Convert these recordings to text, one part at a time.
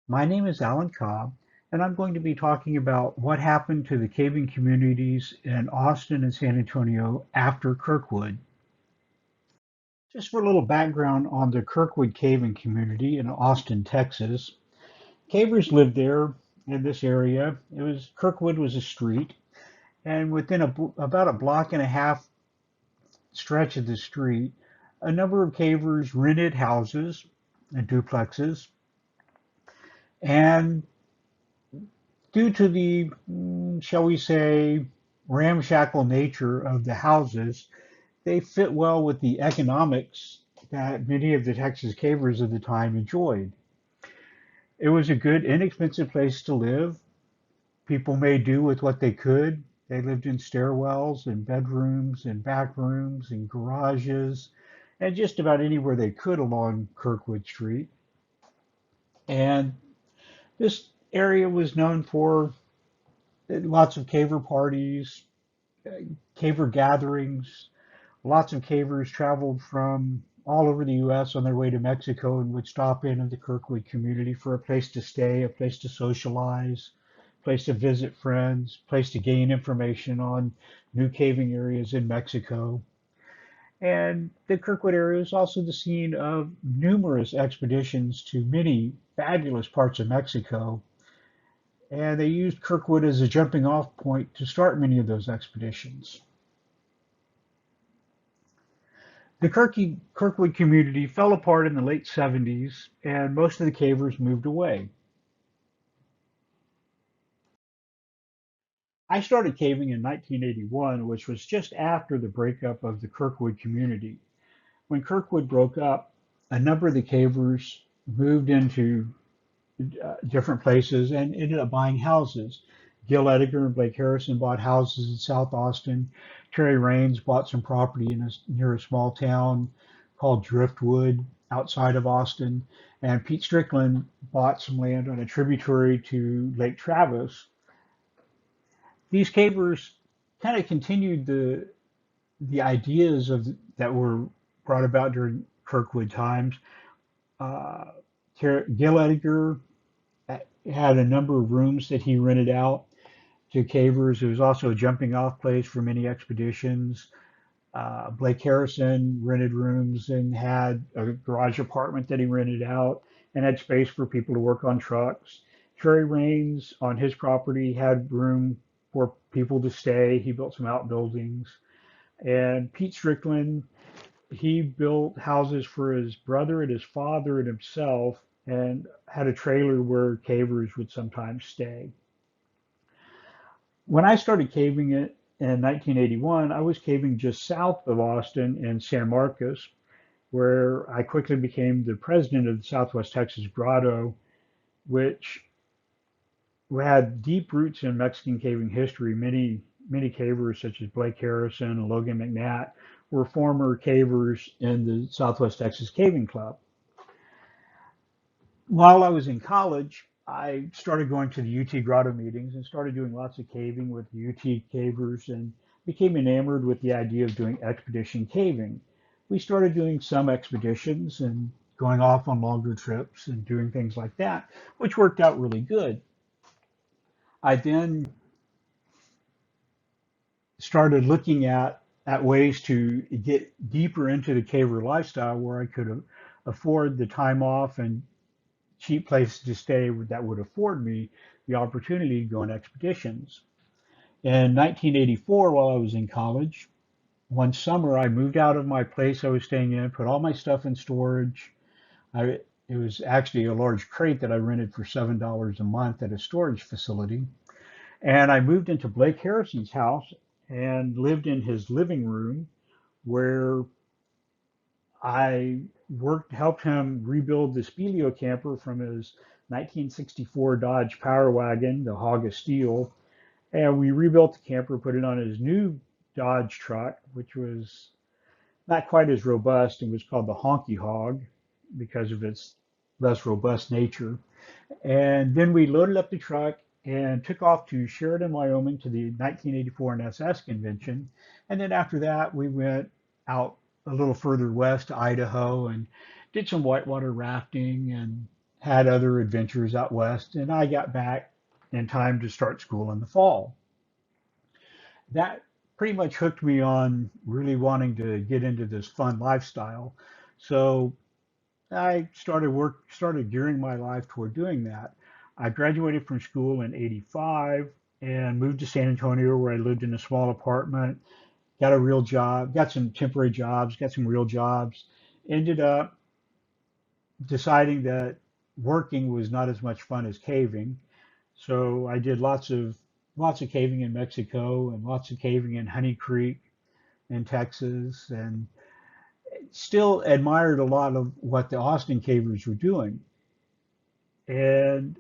My name is Alan Cobb, and I'm going to be talking about what happened to the caving communities in Austin and San Antonio after Kirkwood. Just for a little background on the Kirkwood caving community in Austin, Texas. Cavers lived there in this area. Kirkwood was a street, and within about a block and a half stretch of the street, a number of cavers rented houses and duplexes, and due to the, shall we say, ramshackle nature of the houses, they fit well with the economics that many of the Texas cavers of the time enjoyed. It was a good, inexpensive place to live. People made do with what they could. They lived in stairwells and bedrooms and back rooms and garages and just about anywhere they could along Kirkwood Street. And this area was known for lots of caver parties, caver gatherings. Lots of cavers traveled from all over the U.S. on their way to Mexico and would stop in the Kirkwood community for a place to stay, a place to socialize, a place to visit friends, a place to gain information on new caving areas in Mexico. And the Kirkwood area is also the scene of numerous expeditions to many fabulous parts of Mexico. And they used Kirkwood as a jumping off point to start many of those expeditions. The Kirkwood community fell apart in the late 70s, and most of the cavers moved away. I started caving in 1981, which was just after the breakup of the Kirkwood community. When Kirkwood broke up, a number of the cavers moved into different places and ended up buying houses. Gil Edgar and Blake Harrison bought houses in South Austin. Terry Raines bought some property near a small town called Driftwood outside of Austin. And Pete Strickland bought some land on a tributary to Lake Travis. These cavers kind of continued the ideas that were brought about during Kirkwood times. Uh, Gil Edgar had a number of rooms that he rented out to cavers. It was also a jumping off place for many expeditions. Blake Harrison rented rooms and had a garage apartment that he rented out and had space for people to work on trucks. Terry Raines on his property had room for people to stay. He built some outbuildings. And Pete Strickland, he built houses for his brother and his father and himself and had a trailer where cavers would sometimes stay. When I started caving it in 1981, I was caving just south of Austin in San Marcos, where I quickly became the president of the Southwest Texas Grotto, which had deep roots in Mexican caving history. Many cavers, such as Blake Harrison and Logan McNatt, were former cavers in the Southwest Texas Caving Club. While I was in college, I started going to the UT Grotto meetings and started doing lots of caving with the UT cavers and became enamored with the idea of doing expedition caving. We started doing some expeditions and going off on longer trips and doing things like that, which worked out really good. I then started looking at ways to get deeper into the caver lifestyle where I could afford the time off and cheap places to stay that would afford me the opportunity to go on expeditions. In 1984, while I was in college, one summer I moved out of my place I was staying in, put all my stuff in storage. It was actually a large crate that I rented for $7 a month at a storage facility. And I moved into Blake Harrison's house and lived in his living room where I helped him rebuild the Speleo camper from his 1964 Dodge Power Wagon, the Hog of Steel. And we rebuilt the camper, put it on his new Dodge truck, which was not quite as robust and was called the Honky Hog because of its less robust nature. And then we loaded up the truck and took off to Sheridan, Wyoming to the 1984 NSS convention. And then after that, we went out a little further west to Idaho and did some whitewater rafting and had other adventures out west, and I got back in time to start school in the fall. That pretty much hooked me on really wanting to get into this fun lifestyle. So I started gearing my life toward doing that. I graduated from school in '85 and moved to San Antonio, where I lived in a small apartment, got a real job, got some temporary jobs, got some real jobs, ended up deciding that working was not as much fun as caving. So I did lots of caving in Mexico and lots of caving in Honey Creek in Texas, and still admired a lot of what the Austin cavers were doing. And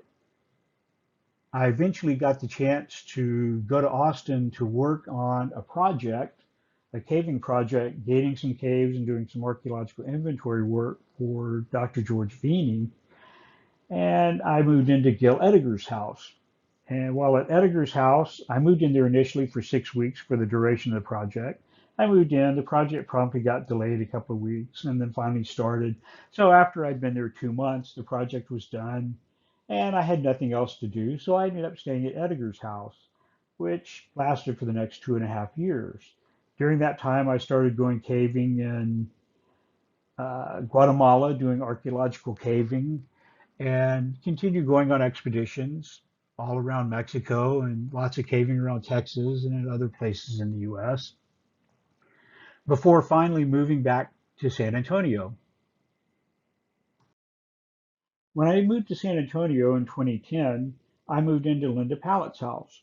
I eventually got the chance to go to Austin to work on a project, a caving project, gating some caves and doing some archaeological inventory work for Dr. George Vini. And I moved into Gil Ediger's house. And while at Ediger's house, I moved in there initially for 6 weeks for the duration of the project. I moved in, the project promptly got delayed a couple of weeks and then finally started. So after I'd been there 2 months, the project was done and I had nothing else to do. So I ended up staying at Ediger's house, which lasted for the next 2.5 years. During that time, I started going caving in Guatemala, doing archaeological caving, and continued going on expeditions all around Mexico and lots of caving around Texas and in other places in the US before finally moving back to San Antonio. When I moved to San Antonio in 2010, I moved into Linda Pallett's house.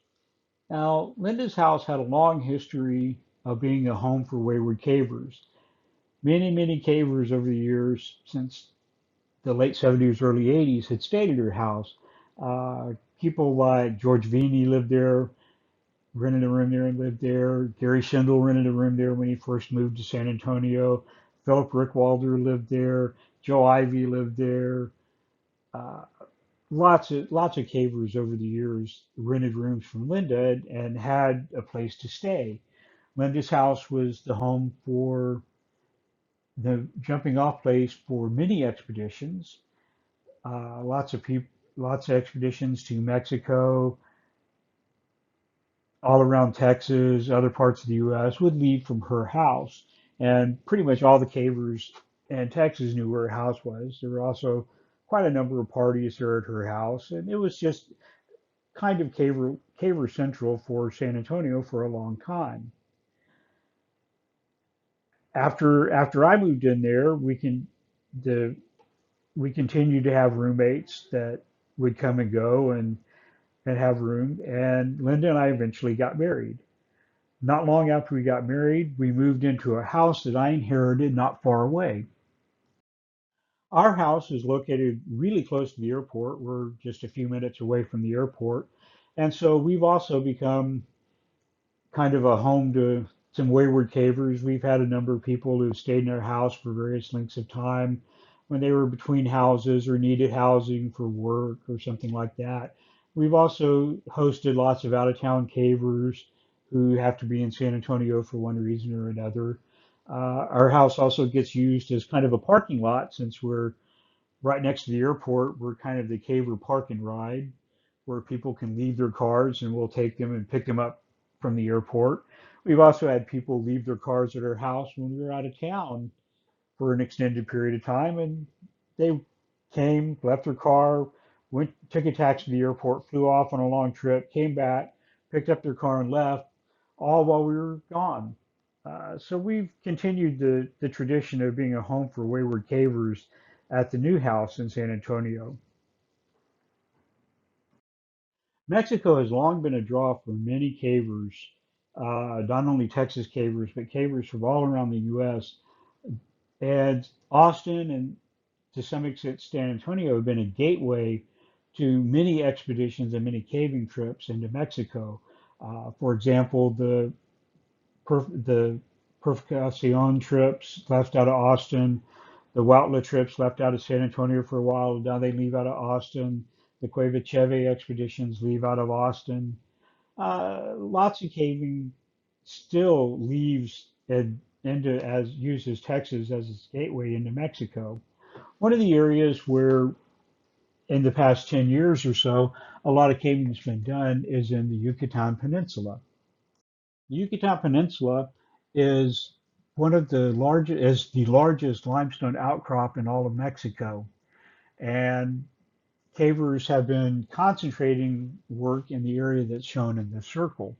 Now, Linda's house had a long history of being a home for wayward cavers. Many cavers over the years, since the late '70s, early '80s, had stayed at her house. People like George Vini lived there, rented a room there and lived there. Gary Schindel rented a room there when he first moved to San Antonio. Philip Rickwalder lived there. Joe Ivy lived there. Uh, lots of cavers over the years rented rooms from Linda and had a place to stay. Linda's house was the home for the jumping off place for many expeditions. Lots of people, lots of expeditions to Mexico, all around Texas, other parts of the U.S. would leave from her house, and pretty much all the cavers in Texas knew where her house was. There were also quite a number of parties there at her house, and it was just kind of caver central for San Antonio for a long time. After I moved in there, the we continued to have roommates that would come and go and have room. And Linda and I eventually got married. Not long after we got married, we moved into a house that I inherited not far away. Our house is located really close to the airport. We're just a few minutes away from the airport. And so we've also become kind of a home to some wayward cavers. We've had a number of people who stayed in our house for various lengths of time when they were between houses or needed housing for work or something like that. We've also hosted lots of out of town cavers who have to be in San Antonio for one reason or another. Our house also gets used as kind of a parking lot since we're right next to the airport. We're kind of the caver park and ride where people can leave their cars and we'll take them and pick them up from the airport. We've also had people leave their cars at our house when we were out of town for an extended period of time, and they came, left their car, went, took a taxi to the airport, flew off on a long trip, came back, picked up their car and left, all while we were gone. So we've continued the tradition of being a home for wayward cavers at the new house in San Antonio. Mexico has long been a draw for many cavers, not only Texas cavers, but cavers from all around the U.S. And Austin and to some extent San Antonio have been a gateway to many expeditions and many caving trips into Mexico. For example, the Purificacion trips left out of Austin, the Huautla trips left out of San Antonio for a while. Now they leave out of Austin. The Cueva Cheve expeditions leave out of Austin. Lots of caving still leaves into as uses Texas as its gateway into Mexico. One of the areas where in the past 10 years or so, a lot of caving that's been done is in the Yucatan Peninsula. The Yucatan Peninsula is one of the largest, is the largest limestone outcrop in all of Mexico. And cavers have been concentrating work in the area that's shown in this circle.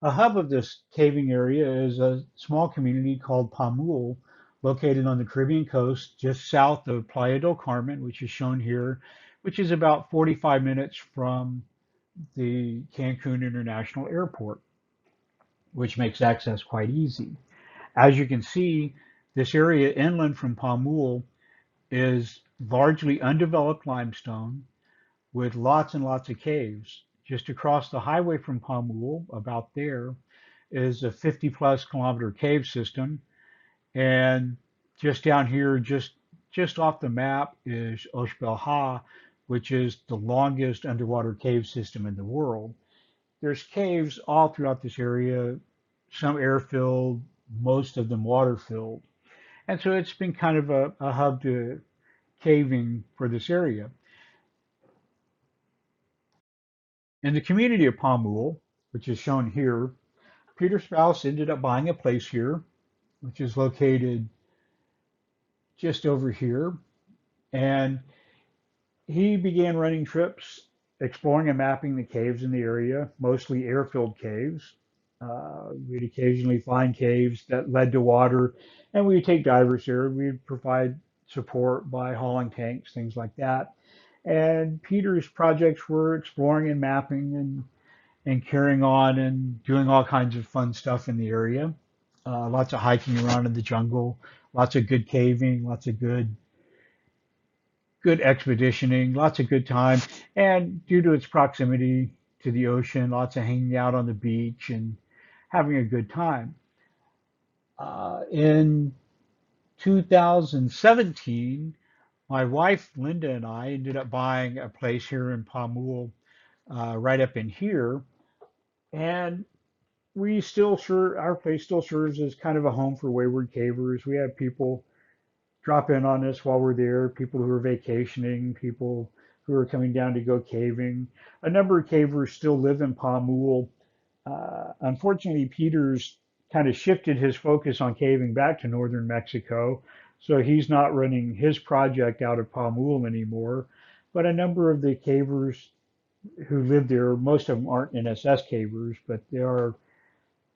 A hub of this caving area is a small community called Pamul, located on the Caribbean coast just south of Playa del Carmen, which is shown here, which is about 45 minutes from the Cancun International Airport, which makes access quite easy. As you can see, this area inland from Pamul is largely undeveloped limestone with lots and lots of caves. Just across the highway from Pamul, about there, is a 50 plus kilometer cave system. And just down here, just off the map, is Oshbelha, which is the longest underwater cave system in the world. There's caves all throughout this area, some air filled, most of them water filled. And so it's been kind of a hub to caving for this area. In the community of Pamul, which is shown here, Peter Spouse ended up buying a place here, which is located just over here. And he began running trips, exploring and mapping the caves in the area, mostly air-filled caves. We'd occasionally find caves that led to water, and we'd take divers there. We'd provide support by hauling tanks, things like that. And Peter's projects were exploring and mapping and carrying on and doing all kinds of fun stuff in the area. Lots of hiking around in the jungle, lots of good caving, lots of good expeditioning, lots of good time. And due to its proximity to the ocean, lots of hanging out on the beach and having a good time. In 2017, my wife Linda and I ended up buying a place here in Pamul, right up in here, and we still sure our place still serves as kind of a home for wayward cavers. We have people drop in on us while we're there, people who are vacationing, people who are coming down to go caving. A number of cavers still live in Pamul. Unfortunately, Peter's kind of shifted his focus on caving back to northern Mexico, so he's not running his project out of Pamul anymore. But a number of the cavers who live there, most of them aren't NSS cavers, but they are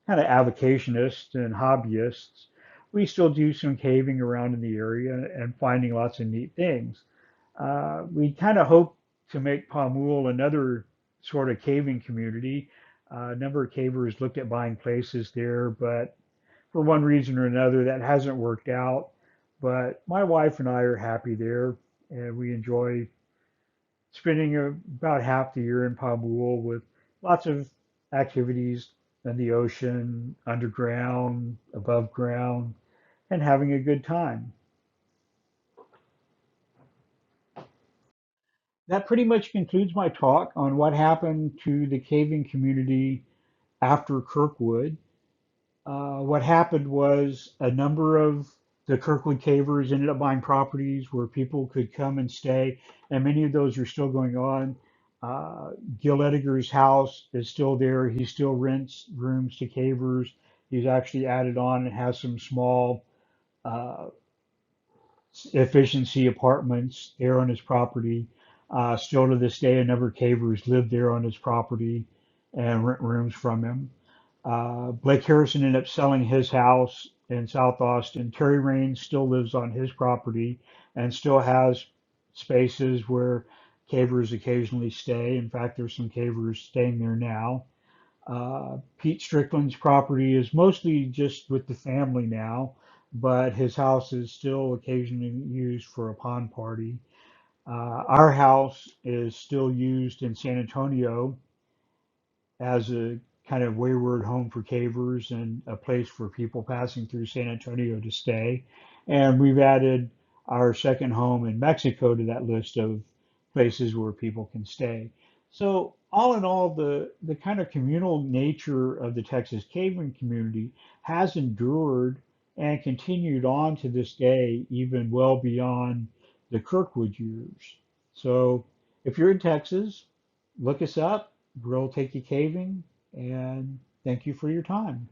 kind of avocationists and hobbyists. We still do some caving around in the area and finding lots of neat things. We kind of hope to make Pamul another sort of caving community. A number of cavers looked at buying places there, but for one reason or another, that hasn't worked out. But my wife and I are happy there, and we enjoy spending about half the year in Pamul with lots of activities in the ocean, underground, above ground, and having a good time. That pretty much concludes my talk on what happened to the caving community after Kirkwood. What happened was a number of the Kirkwood cavers ended up buying properties where people could come and stay, and many of those are still going on. Gil Ediger's house is still there. He still rents rooms to cavers. He's actually added on and has some small uh, efficiency apartments there on his property. Still to this day, a number of cavers live there on his property and rent rooms from him. Blake Harrison ended up selling his house in South Austin. Terry Raines still lives on his property and still has spaces where cavers occasionally stay. In fact, there's some cavers staying there now. Pete Strickland's property is mostly just with the family now, but his house is still occasionally used for a pond party. Our house is still used in San Antonio as a kind of wayward home for cavers and a place for people passing through San Antonio to stay. And we've added our second home in Mexico to that list of places where people can stay. So all in all, the kind of communal nature of the Texas caving community has endured and continued on to this day, even well beyond the Kirkwood years. So if you're in Texas, look us up. We'll take you caving, and thank you for your time.